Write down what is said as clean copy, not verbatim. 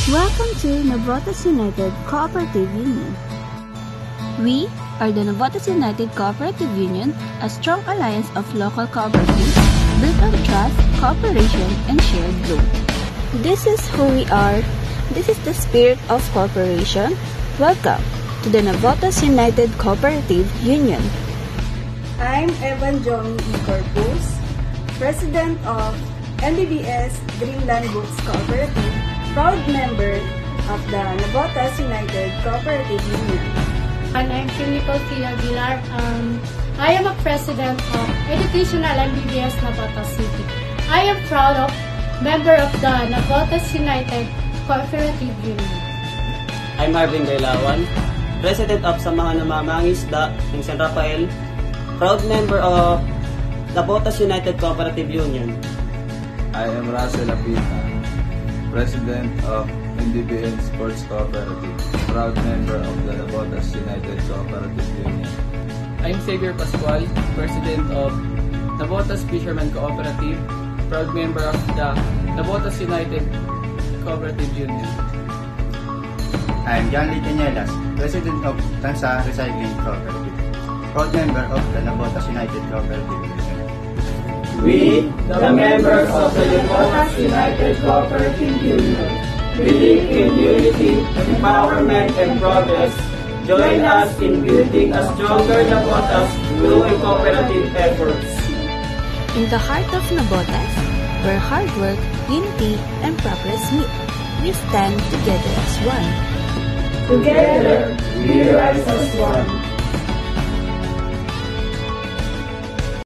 Welcome to Navotas United Cooperative Union. We are the Navotas United Cooperative Union, a strong alliance of local cooperatives built on trust, cooperation, and shared growth. This is who we are. This is the spirit of cooperation. Welcome to the Navotas United Cooperative Union. I'm Evan Johnny E. Corpus, President of NBBS Greenland Books Cooperative, proud member of the Navotas United Cooperative Union. And I'm Nicole Aguilar. I am a president of Educational NBBS Navotas City. I am proud of member of the Navotas United Cooperative Union. I'm Marvin Gailawan, president of Samahan ng Mangingisda ng San Rafael, proud member of Navotas United Cooperative Union. I am Russell Apita, president of NBBN Sports Cooperative, proud member of the Navotas United Cooperative Union. I'm Xavier Pascual, president of Navotas Fishermen Cooperative, proud member of the Navotas United Cooperative Union. I'm John Lee Cañelas, president of Tansa Recycling Cooperative, proud member of the Navotas United Cooperative Union. We, the members of the Navotas United Cooperative Union, believe in unity, empowerment, and progress. Join us in building a stronger Navotas through cooperative efforts. In the heart of Navotas, where hard work, unity, and progress meet, we stand together as one. Together, we rise as one.